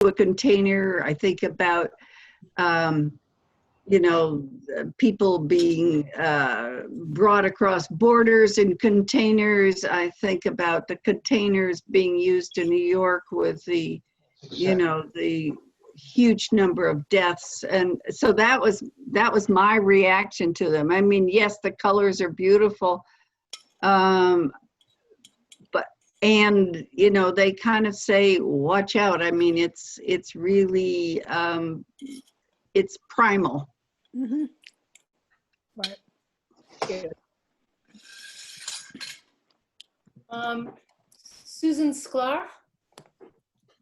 a container, I think about, you know, people being brought across borders in containers. I think about the containers being used in New York with the, you know, the huge number of deaths. And so that was my reaction to them. I mean, yes, the colors are beautiful. And, you know, they kind of say, watch out. I mean, it's really, it's primal. Mm-hmm. Right. Good. Susan Sklar.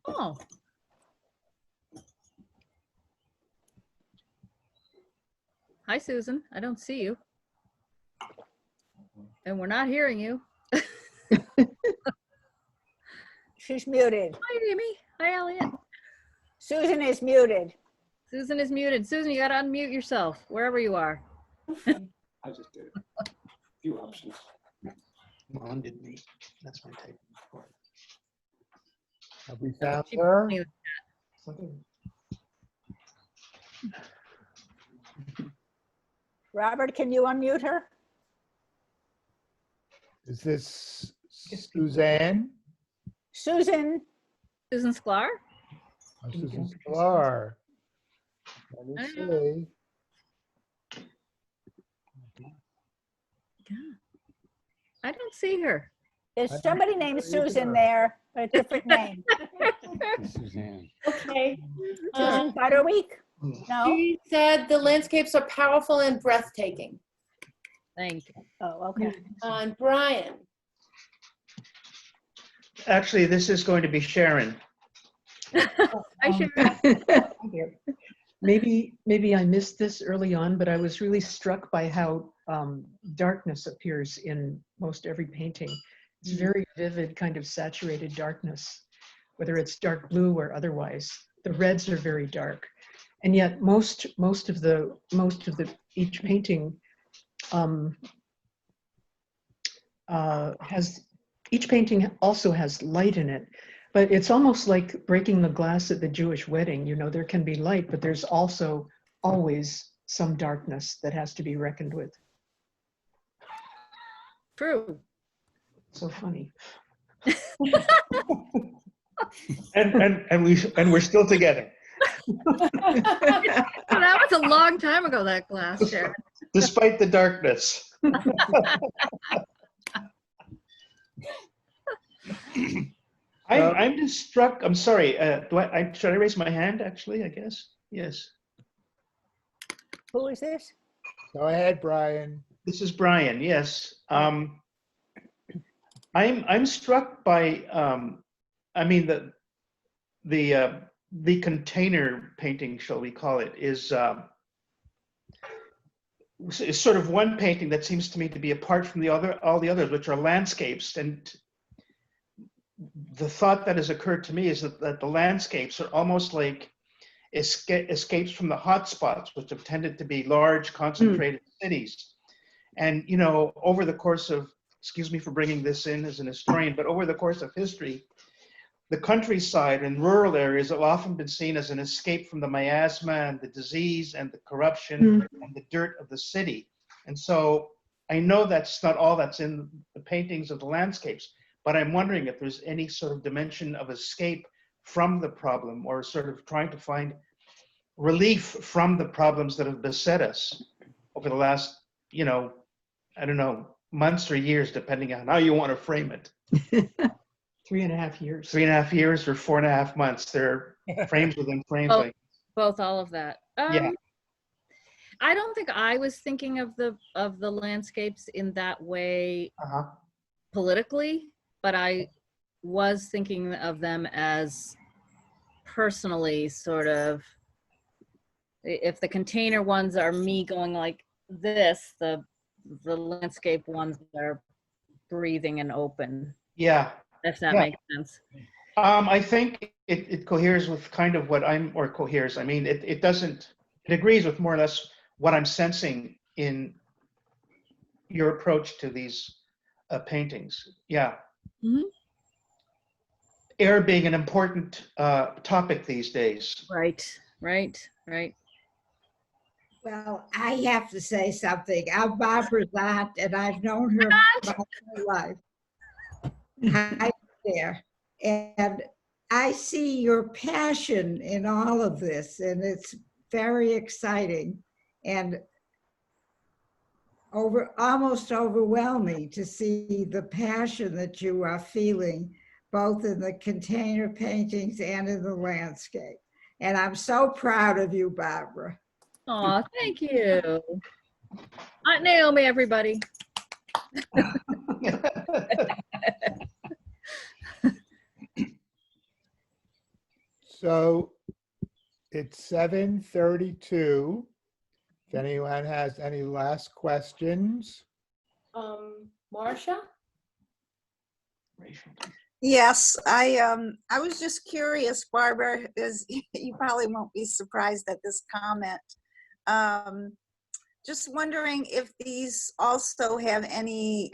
Oh. Hi, Susan. I don't see you. And we're not hearing you. She's muted. Hi, Amy. Hi, Elliot. Susan is muted. Susan is muted. Susan, you got to unmute yourself wherever you are. I just did it. A few options. Blinded me. That's my type. Have we found She- her? Something. Robert, can you unmute her? Is this Suzanne? Susan, Susan Sklar? Oh, Susan Sklar. Let me I don't know. see. I don't see her. there's I don't somebody see named her Susan either. there, but a different name. Suzanne. Okay. Susan Butterweek? No? She said the landscapes are powerful and breathtaking. Thank you. Oh, okay. And Brian. Actually, this is going to be Sharon. I should. Maybe I missed this early on, but I was really struck by how darkness appears in most every painting. It's very vivid, kind of saturated darkness, whether it's dark blue or otherwise. The reds are very dark, and yet most of each painting each painting also has light in it. But it's almost like breaking the glass at the Jewish wedding. You know, there can be light, but there's also always some darkness that has to be reckoned with. True. So funny. And we're still together, That was a long time ago, that glass, Sharon. despite the darkness. I'm just struck. I'm sorry. Should I raise my hand? Actually, I guess yes. Who is this? Go ahead, Brian. This is Brian. Yes. I'm struck by. I mean the container painting, shall we call it, is sort of one painting that seems to me to be apart from all the others, which are landscapes. And the thought that has occurred to me is that the landscapes are almost like escapes from the hot spots, which have tended to be large, concentrated cities. And, you know, over the course of, excuse me for bringing this in as an historian, but over the course of history, the countryside and rural areas have often been seen as an escape from the miasma and the disease and the corruption and the dirt of the city. And so I know that's not all that's in the paintings of the landscapes, but I'm wondering if there's any sort of dimension of escape from the problem, or sort of trying to find relief from the problems that have beset us over the last, you know, I don't know, months or years, depending on how you want to frame it. 3.5 years. 3.5 years or 4.5 months. They're frames within frames. Oh. Like, Both, all of that. Yeah. I don't think I was thinking of the landscapes in that way politically, but I was thinking of them as personally sort of, if the container ones are me going like this, the landscape ones are breathing and open. yeah. If that Yeah. makes sense. I think it coheres with kind of what coheres. I mean, it agrees with more or less what I'm sensing in your approach to these paintings. Yeah. Mhm. air being an important topic these days. Right, right. Well, I have to say something. I'm Barbara's aunt, and I've known her my whole life. Hi there. And I see your passion in all of this, and it's very exciting and almost overwhelming to see the passion that you are feeling, both in the container paintings and in the landscape. And I'm so proud of you, Barbara. Aw, thank you. Aunt Naomi, everybody. So it's 7:32. If anyone has any last questions. Marcia? Yes, I was just curious, Barbara, is you probably won't be surprised at this comment. Just wondering if these also have any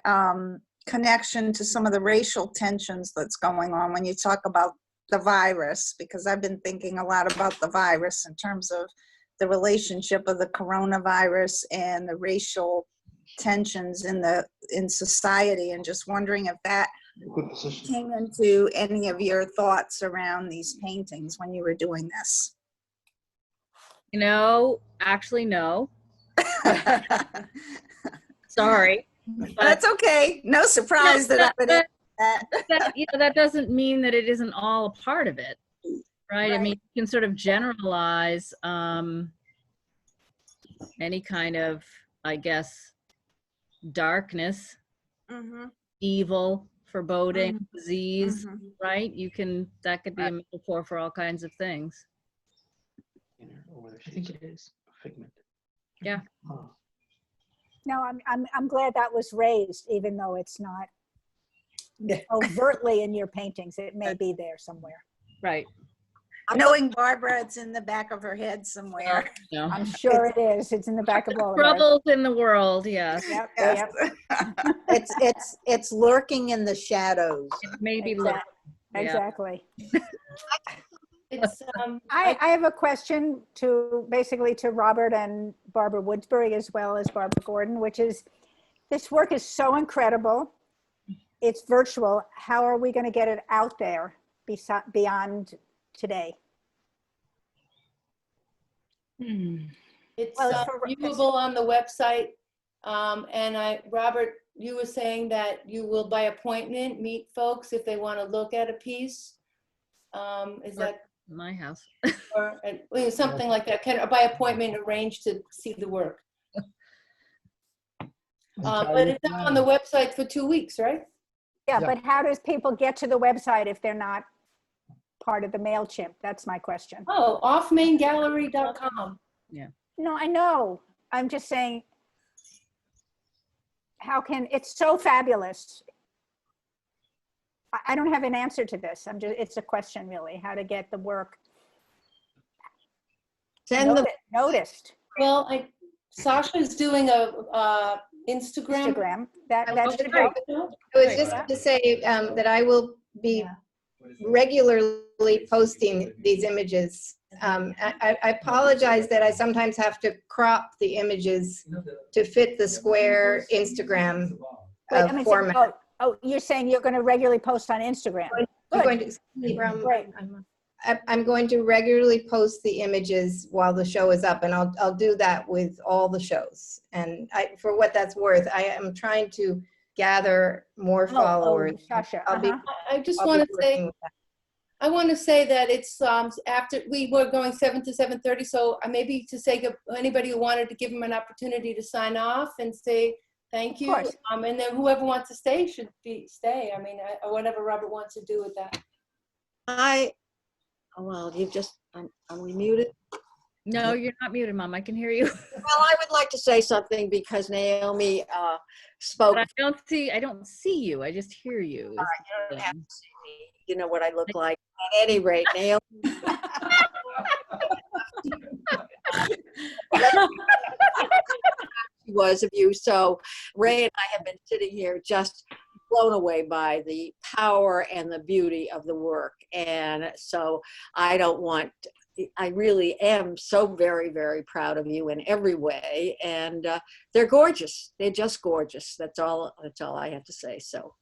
connection to some of the racial tensions that's going on when you talk about the virus, because I've been thinking a lot about the virus in terms of the relationship of the coronavirus and the racial tensions in society, and just wondering if that came into any of your thoughts around these paintings when you were doing this. You know, actually, no. Sorry. That's okay. No surprise that I would ask that. That doesn't mean that it isn't all a part of it, right? I mean, you can sort of generalize any kind of, I guess, darkness, evil, foreboding, disease, right? That could be a metaphor for all kinds of things. I think it is. Figment. Yeah. No, I'm glad that was raised, even though it's not overtly in your paintings. It may be there somewhere. Right. Knowing Barbara, it's in the back of her head somewhere. No. I'm sure it is. It's in the back of all of ours. Troubles in the world, yes. Yep, Yes. yep. It's lurking in the shadows. Maybe Exactly. It's, I have a question basically to Robert and Barbara Woodsbury, as well as Barbara Gordon, which is, this work is so incredible. It's virtual. How are we going to get it out there beyond today? It's Well, viewable on the website. Robert, you were saying that you will, by appointment, meet folks if they want to look at a piece. Is that my house? or something like that? Can by appointment arrange to see the work? But it's up on the website for 2 weeks, right? Yeah, but how does people get to the website if they're not part of the MailChimp? That's my question. Oh, offmaingallery.com. Yeah. No, I know. I'm just saying, it's so fabulous. I don't have an answer to this. It's a question really, how to get the work noticed. Well, Sasha's doing a Instagram. That's great. I was just going to say that I will be regularly posting these images. I apologize that I sometimes have to crop the images to fit the square Instagram format. Oh, you're saying you're going to regularly post on Instagram? I'm going to regularly post the images while the show is up, and I'll do that with all the shows. And for what that's worth, I am trying to gather more followers. Sasha, I just want to say, I want to say that it's after we were going 7 to 7:30, so maybe to say anybody who wanted to give them an opportunity to sign off and say thank you, and then whoever wants to stay should stay. I mean, whatever Robert wants to do with that. Are we muted? No, you're not muted, Mom. I can hear you. Well, I would like to say something because Naomi spoke. But I don't see you. I just hear you. You don't have to see me. You know what I look like. At any rate, Naomi. Was of you. So Ray and I have been sitting here just blown away by the power and the beauty of the work. And so I really am so very, very proud of you in every way. And they're gorgeous. They're just gorgeous. That's all I have to say. So.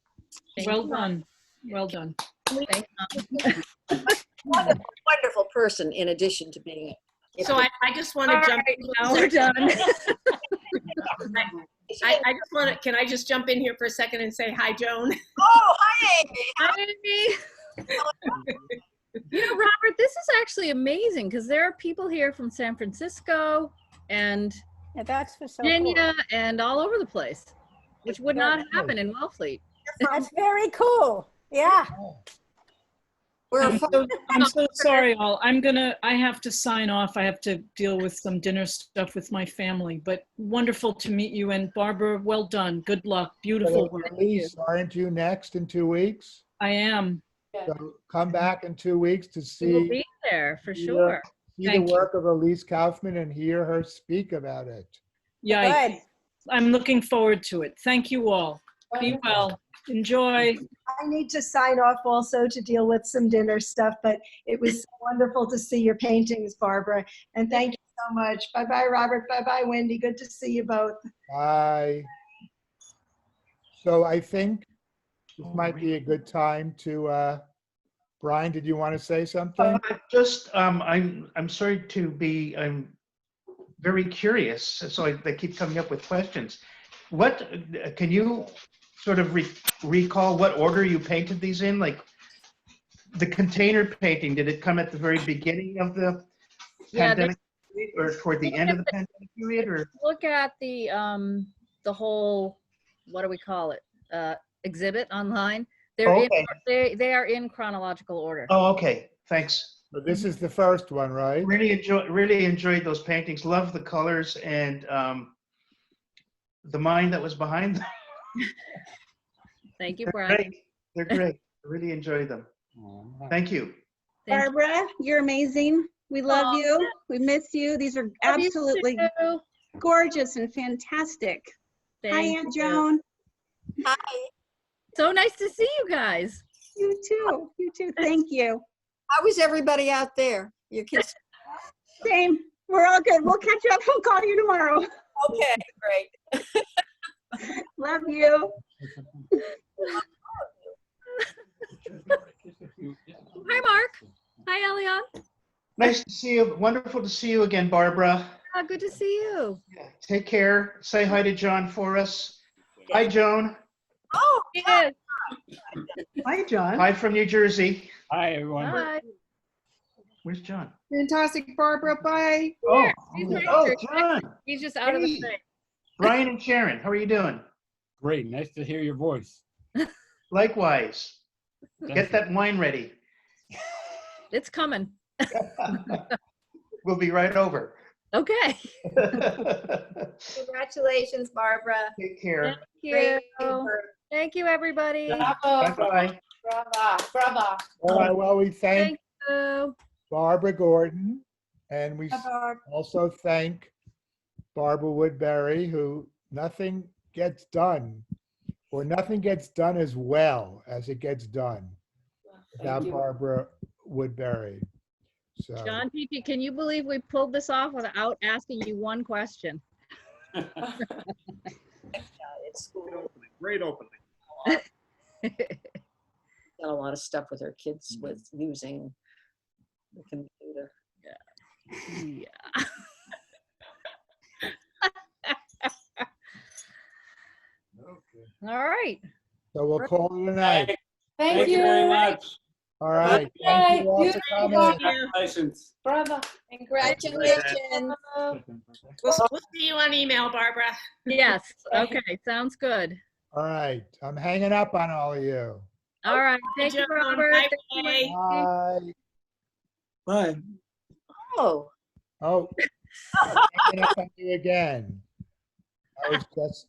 Well done. Well done. Wonderful person in addition to being. So I just want to jump in. Now we're done. I just want to, can I just jump in here for a second and say hi, Joan? Oh, hi, Amy. Hi, Amy. You know, Robert, this is actually amazing because there are people here from San Francisco and Yeah, that's for so Virginia cool. and all over the place, which would not happen in Wellfleet. That's very cool. Yeah. We're I'm so sorry, all. I have to sign off. I have to deal with some dinner stuff with my family, but wonderful to meet you. And Barbara, well done. Good luck. Beautiful work. Elise, aren't you next in 2 weeks? I am. So come back in 2 weeks to We will see, be there for sure. see the Thank you. work of Elise Kaufman and hear her speak about it. Yeah, Good. I'm looking forward to it. Thank you all. Be well. Enjoy. I need to sign off also to deal with some dinner stuff, but it was so wonderful to see your paintings, Barbara. And thank you so much. Bye-bye, Robert. Bye-bye, Wendy. Good to see you both. Bye. So I think this might be a good time to, Brian, did you want to say something? I'm sorry to be, I'm very curious, so they keep coming up with questions. What, can you sort of recall what order you painted these in? Like the container painting, did it come at the very beginning of the pandemic period or toward the end of the pandemic period? Or Look at the whole, what do we call it? Exhibit online. They're Okay. they are in chronological order. Oh, okay, thanks. But this is the first one, right? Really enjoyed those paintings. Love the colors and the mind that was behind them. Thank you, They're Brian. great. They're great. I really enjoyed them. Thank you. Thank you. Barbara, you're amazing. We love you. We miss you. These are Love you absolutely too. gorgeous and fantastic. Hi, Thank Aunt you. Joan. Hi. So nice to see you guys. You too. You too. Thank you. How is everybody out there? Your kids? Same. We're all good. We'll catch up. We'll call you tomorrow. Okay, great. Love you. Hi, Mark. Hi, Elion. Nice to see you. Wonderful to see you again, Barbara. Good to see you. Take care. Say hi to John for us. Hi, Joan. Oh, yes. Hi, John. Hi from New Jersey. Hi, everyone. Hi. Where's John? Fantastic, Barbara. Bye. Oh, He's right oh, here. John. He's just out of the Hey. thing. Brian and Sharon, how are you doing? Great. Nice to hear your voice. Likewise. Thank Get you. that wine ready. It's coming. We'll be right over. Okay. Congratulations, Barbara. Take care. Thank you. Thank you, everybody. Bye-bye. Brava. Brava. All right, well, we Thank thank you. Barbara Gordon, and we Bye, Barb. also thank Barbara Woodbury, who nothing gets done, or nothing gets done as well as it gets done without Barbara Woodbury. So, John P.P., can you believe we pulled this off without asking you one question? Great opening. Done a lot of stuff with her kids with using the computer. Yeah. All right. so we'll call it a night. Thank you. very much. All right. Thank you all for coming. Congratulations. Brava. Congratulations. We'll see you on email, Barbara. Yes. Okay. Sounds good. All right. I'm hanging up on all of you. All right. Thank you, Joan. Robert. Bye, Thank you, bye. Wendy. Bye. Bye. Oh. Oh, hanging up on you again. That was just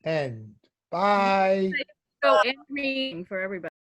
end. Bye. Go end meeting for everybody.